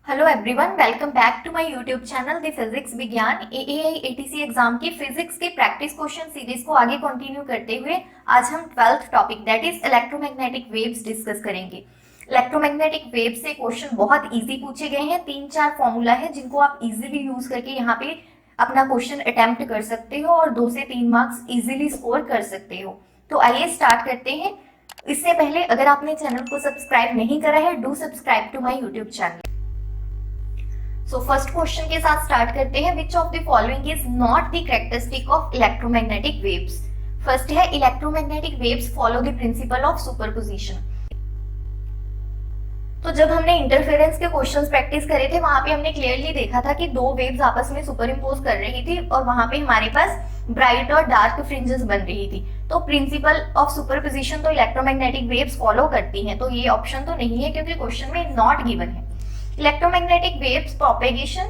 Hello everyone, welcome back to my YouTube channel the physics विज्ञान। AAI ATC exam के physics के practice question series को आगे continue करते हुए आज हम 12th topic that is electromagnetic waves discuss करेंगे। इलेक्ट्रोमैग्नेटिक वेव से क्वेश्चन बहुत इजी पूछे गए हैं। 3-4 फॉर्मूला है जिनको आप इजीली यूज करके यहाँ पे अपना क्वेश्चन अटेम्प्ट कर सकते हो और 2 से 3 मार्क्स इजीली स्कोर कर सकते हो। तो आइए स्टार्ट करते हैं। इससे पहले अगर आपने चैनल को सब्सक्राइब नहीं करा है, do subscribe to my YouTube channel. So first question के साथ स्टार्ट करते हैं। Which of the following is not the characteristic of electromagnetic waves. First है electromagnetic waves follow the principle of superposition. तो जब हमने इंटरफेरेंस के क्वेश्चंस प्रैक्टिस करे थे वहां पे हमने क्लियरली देखा था कि 2 वेव्स आपस में सुपर इम्पोज कर रही थी और वहां पे हमारे पास ब्राइट और डार्क फ्रिंजेस बन रही थी। तो प्रिंसिपल ऑफ सुपरपोजिशन तो इलेक्ट्रोमैग्नेटिक वेव्स फॉलो करती हैं, तो ये ऑप्शन तो नहीं है क्योंकि क्वेश्चन में नॉट गिवन है। Electromagnetic waves propagation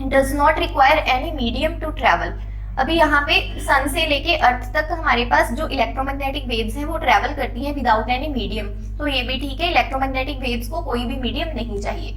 does not require any medium to travel. अभी यहाँ पे सन से लेके अर्थ तक हमारे पास जो इलेक्ट्रोमैग्नेटिक वेव्स हैं वो ट्रेवल करती हैं विदाउट एनी मीडियम, तो ये भी ठीक है। इलेक्ट्रोमैग्नेटिक वेव्स को कोई भी मीडियम नहीं चाहिए।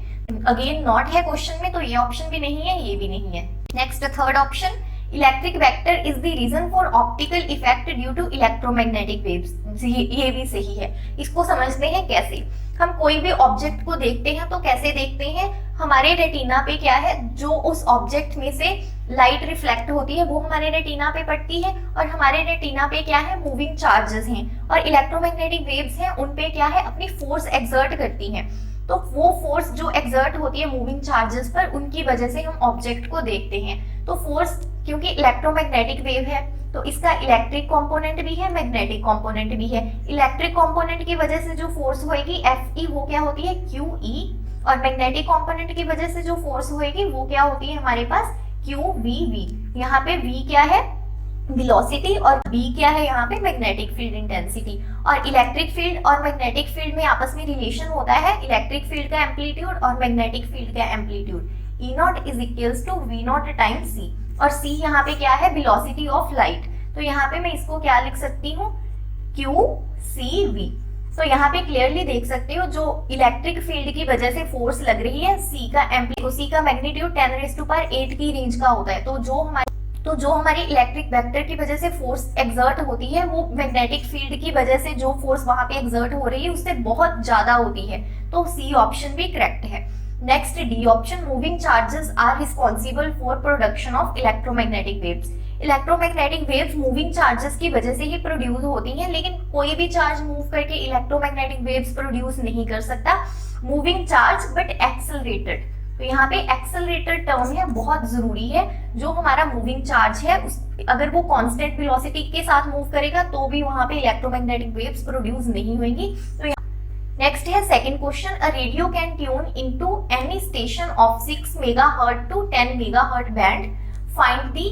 अगेन नॉट है क्वेश्चन में, तो ये ऑप्शन भी नहीं है, ये भी नहीं है। Next third option, electric vector is the reason for optical effect due to electromagnetic waves. ये भी सही है। इसको समझते हैं कैसे। हम कोई भी ऑब्जेक्ट को देखते हैं तो कैसे देखते हैं, हमारे रेटिना पे क्या है, जो उस ऑब्जेक्ट में से लाइट रिफ्लेक्ट होती है वो हमारे रेटिना पे पड़ती है और हमारे रेटिना पे क्या है, मूविंग चार्जेस हैं। और इलेक्ट्रोमैग्नेटिक वेव्स हैं उन पे क्या है, अपनी फोर्स एक्सर्ट करती हैं। तो वो फोर्स जो एक्सर्ट होती है मूविंग चार्जेस पर, उनकी वजह से हम ऑब्जेक्ट को देखते हैं। तो फोर्स क्योंकि इलेक्ट्रोमैग्नेटिक वेव है तो इसका इलेक्ट्रिक कंपोनेंट भी है, मैग्नेटिक कंपोनेंट भी है। इलेक्ट्रिक कंपोनेंट की वजह से जो फोर्स होएगी Fe वो क्या होती है, QE, और मैग्नेटिक कंपोनेंट की वजह से जो फोर्स होएगी वो क्या होती है हमारे पास, QVV। यहाँ पे V क्या है, वेलोसिटी, और V क्या है यहाँ पे, मैग्नेटिक फील्ड इंटेंसिटी। और इलेक्ट्रिक फील्ड और मैग्नेटिक फील्ड में आपस में रिलेशन होता है इलेक्ट्रिक फील्ड का एम्पलीट्यूड और मैग्नेटिक फील्ड का amplitude. E0 is equals to V0 times C, और C यहाँ पे क्या है, वेलोसिटी ऑफ लाइट। तो यहाँ पे मैं इसको क्या लिख सकती हूँ, QCV। तो यहाँ पे क्लियरली देख सकते हो जो इलेक्ट्रिक फील्ड की वजह से फोर्स लग रही है C का मैग्नीट्यूड 10⁸ की रेंज का होता है। तो जो हमारी इलेक्ट्रिक वेक्टर की वजह से फोर्स एक्सर्ट होती है वो मैग्नेटिक फील्ड की वजह से जो फोर्स वहां पे एक्सर्ट हो रही है उससे बहुत ज्यादा होती है। तो C ऑप्शन भी करेक्ट है। Next D option, moving charges are responsible for production of electromagnetic waves. Electromagnetic waves moving charges की वजह से ही प्रोड्यूस होती हैं, लेकिन कोई भी चार्ज मूव करके इलेक्ट्रोमैग्नेटिक वेव्स प्रोड्यूस नहीं कर सकता। मूविंग चार्ज बट एक्सेलरेटेड, तो यहाँ पे एक्सेलरेटेड टर्म है, बहुत जरूरी है। जो हमारा मूविंग चार्ज है अगर वो कांस्टेंट वेलोसिटी के साथ मूव करेगा तो भी वहां पे इलेक्ट्रोमैग्नेटिक वेव्स प्रोड्यूस नहीं होंगी। तो नेक्स्ट है second question, a radio can tune into any station of 6 megahertz to 10 megahertz band, find the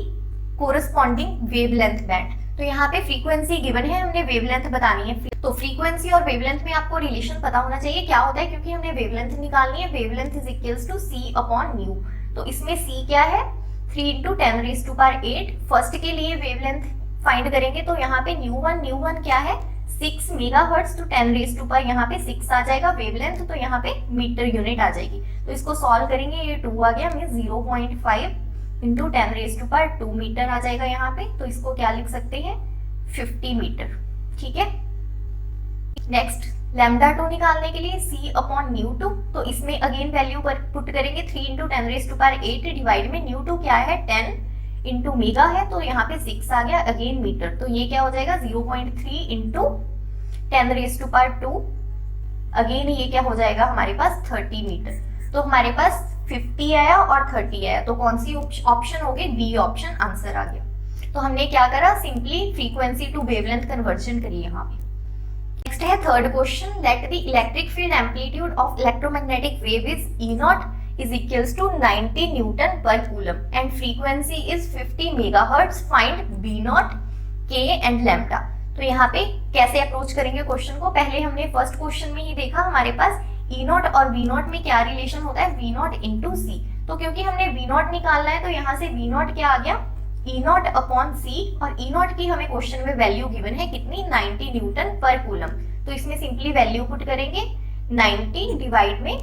corresponding wavelength band. तो यहाँ पे फ्रीक्वेंसी गिवन है, हमने वेवलेंथ बतानी है। तो फ्रीक्वेंसी और वेवलेंथ में आपको रिलेशन पता होना चाहिए क्या होता है, क्योंकि हमने वेवलेंथ निकालनी है। Wavelength is equals to C upon nu. तो इसमें C क्या है, 3 × 10⁸। फर्स्ट के लिए वेवलेंथ फाइंड करेंगे तो यहाँ पे न्यू वन क्या है, 6 मेगाहर्ट्ज टू 10⁻⁴ यहाँ पे 6 आ जाएगा वेवलेंथ, तो यहाँ पे मीटर यूनिट आ जाएगी। तो इसको सॉल्व करेंगे, ये 2 आ गया, मींस 0.5 × 10⁻² मीटर आ जाएगा यहाँ पे। तो इसको क्या लिख सकते हैं, 50 मीटर। ठीक है। नेक्स्ट λ2 निकालने के लिए C अपॉन न्यू2, तो इसमें अगेन वैल्यू पर पुट करेंगे 3 × 10⁸ डिवाइड में न्यू2 क्या है, 10 इंटू मेगा है, तो यहाँ पे 6 आ गया, अगेन मीटर। तो ये क्या हो जाएगा, 0.3 × 10⁻², अगेन ये क्या हो जाएगा हमारे पास 30 मीटर। तो हमारे पास 50 आया और 30 आया, तो कौन सी ऑप्शन हो गई, बी ऑप्शन आंसर आ गया। तो हमने क्या करा, simply frequency to wavelength conversion करी यहाँ पे। नेक्स्ट है third question, let the electric field amplitude of electromagnetic wave is E0 is equals to 90 Newton per coulomb and frequency is 50 megahertz. Find B0, K and lambda. तो यहाँ पे कैसे approach करेंगे question को, पहले हमने फर्स्ट क्वेश्चन में ही देखा हमारे पास E0 और V0 में क्या रिलेशन होता है, V0 into C। तो क्योंकि हमने V0 निकालना है तो यहाँ से V0 क्या आ गया, E0 अपॉन C, और E0 की हमें क्वेश्चन में वैल्यू गिवन है कितनी, 90 न्यूटन पर कूलम। तो इसमें सिंपली वैल्यू पुट करेंगे, 90 डिवाइड में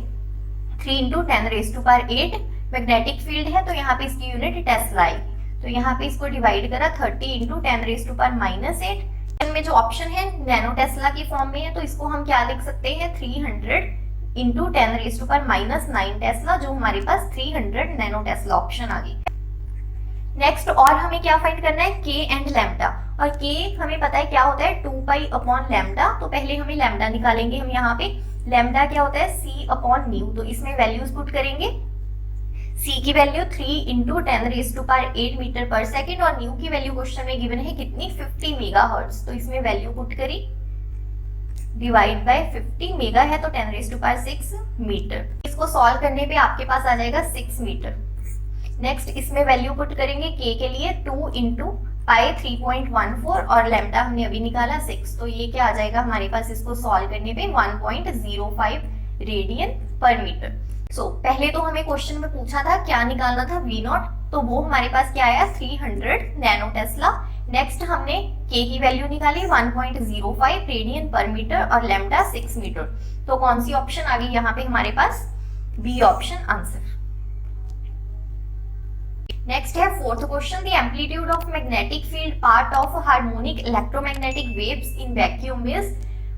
3 इंटू 10⁸ मैग्नेटिक फील्ड है तो यहाँ पे इसकी यूनिट टेस्ला आएगी। तो यहाँ पे इसको डिवाइड करा 30 इंटू 10⁻⁻8 में जो ऑप्शन है नैनो टेस्ला की फॉर्म में है तो इसको हम क्या लिख सकते हैं 300 इंटू 10⁻⁹ टेस्ला, जो हमारे पास 300 नैनो टेस्ला ऑप्शन आ गई। नेक्स्ट और हमें क्या फाइंड करना है के एंड लैम्डा, और के हमें पता है क्या होता है 2π/लैम्डा। तो पहले हमें लैम्डा निकालेंगे हम यहाँ पे। लैम्डा क्या होता है c/μ, तो इसमें वैल्यूज पुट करेंगे। c की वैल्यू 3 इंटू 10⁸ मीटर पर सेकेंड और न्यू की वैल्यू क्वेश्चन में गिवन है कितनी 50 मेगाहर्ट्ज, तो इसमें वैल्यू पुट करी डिवाइड बाय 50 मेगा है तो 10⁶ मीटर। इसको सॉल्व करने पे आपके पास आ जाएगा 6 मीटर। नेक्स्ट इसमें वैल्यू पुट करेंगे के के लिए 2 इंटू पाई 3.14 और लैम्डा हमने अभी निकाला 6, तो ये क्या आ जाएगा हमारे पास इसको सॉल्व करने पे 1.05 रेडियन पर मीटर। पहले तो हमें क्वेश्चन में पूछा था क्या निकालना था V0, तो वो हमारे पास क्या आया 300 नैनो टेस्ला। नेक्स्ट हमने के की वैल्यू निकाली 1.05 रेडियन पर मीटर और लैम्डा 6 मीटर। तो कौन सी ऑप्शन आ गई यहाँ पे हमारे पास बी ऑप्शन आंसर। नेक्स्ट है fourth question, the amplitude of magnetic field part of harmonic electromagnetic waves in vacuum is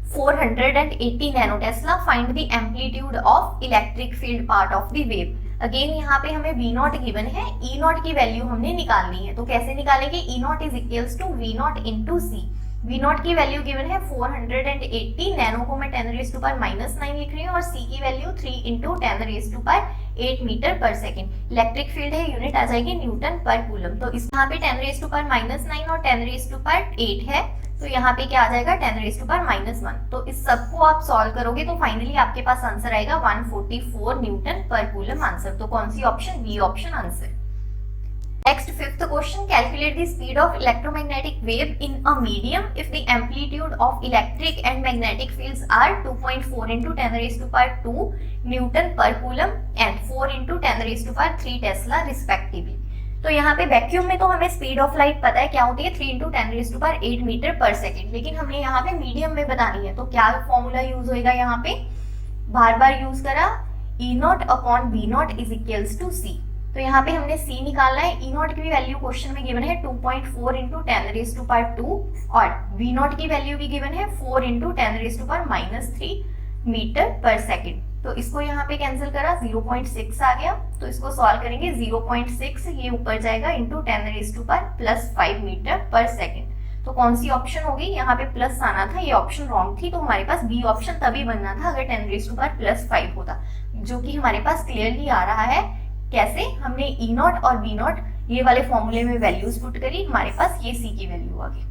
480 nano Tesla, find the amplitude of electric field part of the wave. Again यहाँ पे हमें V0 given है, E0 की value हमने निकालनी है, तो कैसे निकालेंगे E0 is equals to V0 into C। V0 की वैल्यू गिवन है 480, नैनो को मैं 10⁻⁹ लिख रही हूँ और C की वैल्यू 3 इंटू 10⁸ मीटर पर सेकेंड। इलेक्ट्रिक फील्ड है, यूनिट आ जाएगी न्यूटन पर कूलम। तो इस यहाँ पे 10⁻⁹ और 10⁸ है, तो यहाँ पे क्या आ जाएगा 10⁻⁻1। तो इस सबको आप सॉल्व करोगे तो फाइनली आपके पास आंसर आएगा 144 न्यूटन पर कूलम आंसर। तो कौन सी option B option answer. Next fifth question, calculate the speed of electromagnetic wave in a medium if the amplitude of electric and magnetic fields are 2.4 into 10⁻² newton per coulomb and 4 into 10⁻³ tesla respectively. तो यहाँ पे vacuum में तो हमें speed of light पता है क्या होती है 3 इंटू 10⁸ मीटर पर सेकेंड, लेकिन हमने यहाँ पे मीडियम में बतानी है, तो क्या फॉर्मूला यूज होएगा यहाँ पे, बार बार यूज करा E0/V0 is equals to C। तो यहाँ पे हमने C निकालना है। E0 की भी वैल्यू क्वेश्चन में गिवन है 2.4 इंटू 10⁻² और V0 की वैल्यू भी गिवन है 4 इंटू 10⁻³ मीटर पर सेकेंड। तो इसको यहाँ पे कैंसिल करा 0.6 आ गया, तो इसको सॉल्व करेंगे 0.6 ये ऊपर जाएगा इंटू 10⁻+5 मीटर पर सेकेंड। तो कौन सी ऑप्शन होगी, यहाँ पे प्लस आना था, ये ऑप्शन रॉन्ग थी, तो हमारे पास बी ऑप्शन तभी बनना था अगर 10⁻+5 होता, जो कि हमारे पास क्लियरली आ रहा है। कैसे, हमने E0 और V0 ये वाले फॉर्मूले में वैल्यूज पुट करी, हमारे पास ये C की वैल्यू आ गई।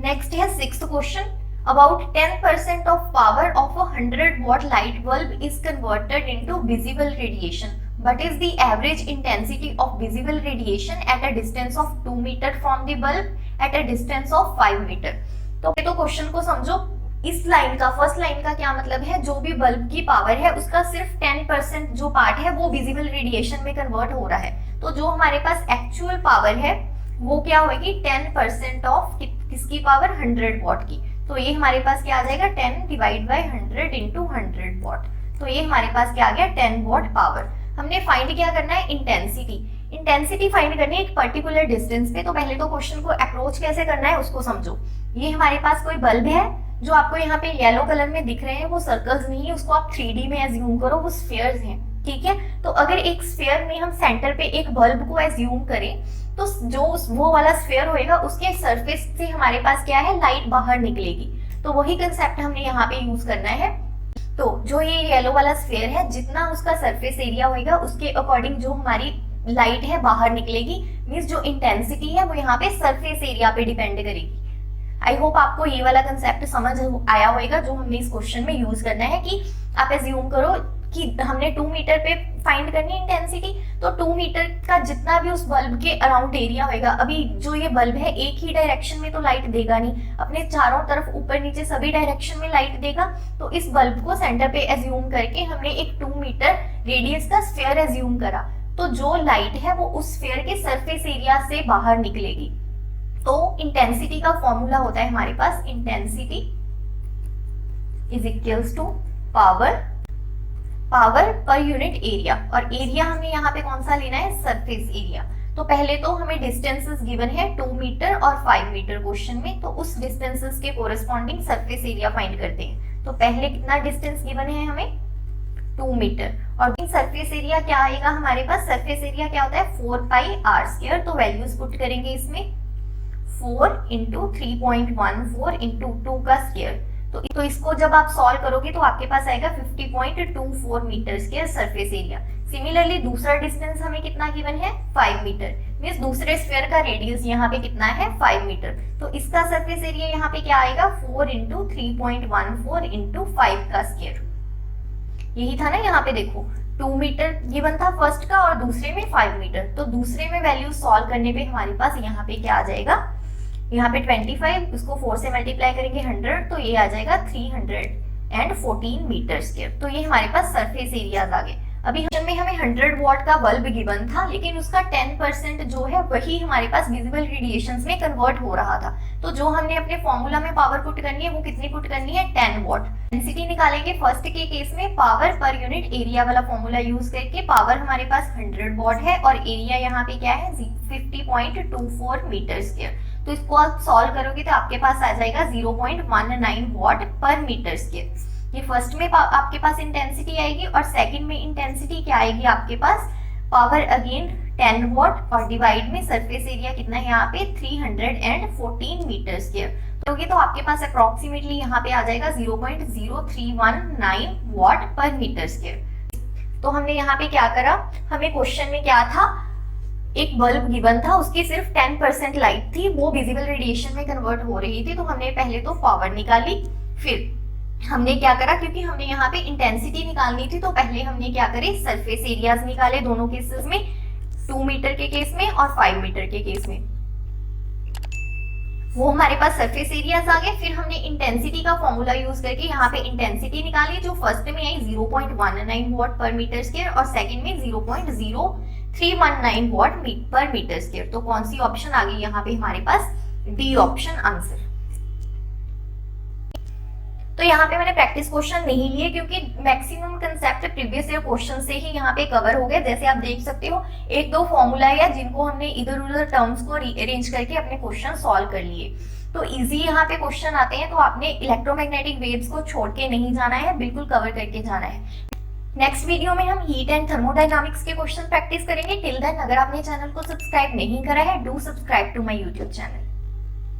नेक्स्ट है sixth question, about 10% of power of a 100-watt light bulb is converted into visible radiation. What is the average intensity of visible radiation at a distance of 2 meter from the bulb at a distance of 5 meter? तो question को समझो, इस line का first line का क्या मतलब है, जो भी बल्ब की पावर है उसका सिर्फ 10% जो पार्ट है वो विजिबल रेडिएशन में कन्वर्ट हो रहा है। तो जो हमारे पास एक्चुअल पावर है वो क्या होगी 10% ऑफ किसकी पावर 100 वॉट की। तो ये हमारे पास क्या आ जाएगा 10 डिवाइड बाय 100 इंटू 100 वॉट। तो ये हमारे पास क्या आ गया 10 वॉट पावर। हमने फाइंड क्या करना है इंटेंसिटी। इंटेंसिटी फाइंड करनी है एक पर्टिकुलर डिस्टेंस पे। तो पहले तो क्वेश्चन को अप्रोच कैसे करना है उसको समझो। ये हमारे पास कोई बल्ब है जो आपको यहाँ पे येलो कलर में दिख रहे हैं, वो सर्कल्स नहीं है, उसको आप 3D में एज्यूम करो, वो स्फीयर्स हैं, ठीक है। तो अगर एक स्फीयर में हम सेंटर पे एक बल्ब को एज्यूम करें तो जो वो वाला स्फीयर होएगा उसके सरफेस से हमारे पास क्या है लाइट बाहर निकलेगी। तो वही कंसेप्ट हमने यहाँ पे यूज करना है। तो जो ये येलो वाला स्फीयर है जितना उसका सरफेस एरिया होएगा उसके अकॉर्डिंग जो हमारी लाइट है बाहर निकलेगी, मींस जो इंटेंसिटी है वो यहाँ पे सरफेस एरिया पे डिपेंड करेगी। आई होप आपको ये वाला कंसेप्ट समझ आया होगा जो हमने इस क्वेश्चन में यूज करना है कि आप एज्यूम करो कि हमने 2 मीटर पे फाइंड करनी है इंटेंसिटी। तो 2 मीटर का जितना भी उस बल्ब के अराउंड एरिया होगा, अभी जो ये बल्ब है एक ही डायरेक्शन में तो लाइट देगा नहीं, अपने चारों तरफ ऊपर नीचे सभी डायरेक्शन में लाइट देगा। तो इस बल्ब को सेंटर पे एज्यूम करके हमने एक 2 मीटर रेडियस का स्फीयर एज्यूम करा। तो जो लाइट है वो उस स्फीयर के सरफेस एरिया से बाहर निकलेगी। तो इंटेंसिटी का फॉर्मूला होता है हमारे पास intensity is equals to power power per unit area, और एरिया हमें यहाँ पे कौन सा लेना है, सरफेस एरिया। तो पहले तो हमें डिस्टेंसेस गिवन है 2 मीटर और 5 मीटर क्वेश्चन में, तो उस डिस्टेंसेस के कोरिस्पॉन्डिंग सरफेस एरिया फाइंड करते हैं। तो पहले कितना डिस्टेंस गिवन है हमें, 2 मीटर, और सरफेस एरिया क्या आएगा हमारे पास, सरफेस एरिया क्या होता है 4 पाई आर स्क्वायर। तो वैल्यूज पुट करेंगे इसमें, 4 इंटू 3.14 इंटू 2 का स्क्वायर। तो इसको जब आप सॉल्व करोगे तो आपके पास आएगा 50.24 metre square surface area. Similarly दूसरा डिस्टेंस हमें कितना गिवन है, 5 मीटर, मींस दूसरे स्फीयर का रेडियस यहाँ पे कितना है, 5 मीटर। तो इसका सरफेस एरिया यहाँ पे क्या आएगा, 4 इंटू 3.14 इंटू 5 का स्क्वायर। यही था ना, यहाँ पे देखो 2 मीटर गिवन था फर्स्ट का और दूसरे में 5 मीटर। तो दूसरे में वैल्यू सॉल्व करने पे हमारे पास यहाँ पे क्या आ जाएगा, यहाँ पे 25, इसको 4 से मल्टीप्लाई करेंगे 100, तो ये आ जाएगा 314 मीटर स्क्वायर। तो ये हमारे पास सरफेस एरियाज आ गए। अभी में हमें 100 वॉट का बल्ब गिवन था, लेकिन उसका 10% जो है वही हमारे पास विजिबल रेडिएशंस में कन्वर्ट हो रहा था। तो जो हमने अपने फॉर्मूला में पावर पुट करनी है वो कितनी पुट करनी है, 10 वॉट। डेंसिटी निकालेंगे फर्स्ट के केस में पावर पर यूनिट एरिया वाला फॉर्मूला यूज करके। पावर हमारे पास 100 वॉट है और एरिया यहाँ पे क्या है, 50.24 मीटर स्क्वायर। तो इसको आप सॉल्व करोगे तो आपके पास आ जाएगा 0.19 वॉट पर मीटर स्क्वायर। ये फर्स्ट में आपके पास इंटेंसिटी आएगी और सेकंड में इंटेंसिटी क्या आएगी आपके पास, पावर अगेन 10 वॉट और डिवाइड में सरफेस एरिया कितना है यहाँ पे 314 मीटर स्क्वायर। तो आपके पास अप्रोक्सीमेटली यहाँ पे आ जाएगा 0.0319 वॉट पर मीटर स्क्वायर। तो हमने यहाँ पे क्या करा, हमें क्वेश्चन में क्या था, एक बल्ब गिवन था, उसकी सिर्फ 10% लाइट थी, वो विजिबल रेडिएशन में कन्वर्ट हो रही थी। तो हमने पहले तो पावर निकाली, फिर हमने क्या करा, क्योंकि हमने यहाँ पे इंटेंसिटी निकालनी थी तो पहले हमने क्या करे, सरफेस एरियाज निकाले दोनों केसेस में, 2 मीटर के केस में और 5 मीटर के केस में। वो हमारे पास सरफेस एरियाज आ गए। फिर हमने इंटेंसिटी का फॉर्मूला यूज करके यहाँ पे इंटेंसिटी निकाली, जो फर्स्ट में आई 0.19 वॉट पर मीटर स्क्वायर और सेकंड में 0.0319 वॉट पर मीटर स्क्वायर। तो कौन सी ऑप्शन आ गई यहाँ पे हमारे पास, डी ऑप्शन आंसर। तो यहाँ पे मैंने प्रैक्टिस क्वेश्चन नहीं लिए क्योंकि maximum concept previous year question से ही यहाँ पे कवर हो गए। जैसे आप देख सकते हो 1-2 फॉर्मूला या जिनको हमने इधर उधर टर्म्स को रीअरेंज करके अपने क्वेश्चन सॉल्व कर लिए। तो इजी यहाँ पे क्वेश्चन आते हैं, तो आपने इलेक्ट्रोमैग्नेटिक वेव्स को छोड़ के नहीं जाना है, बिल्कुल कवर करके जाना है। नेक्स्ट वीडियो में हम हीट एंड थर्मोडायनामिक्स के क्वेश्चन प्रैक्टिस करेंगे। टिल देन अगर आपने चैनल को सब्सक्राइब नहीं करा है, do subscribe to my YouTube channel.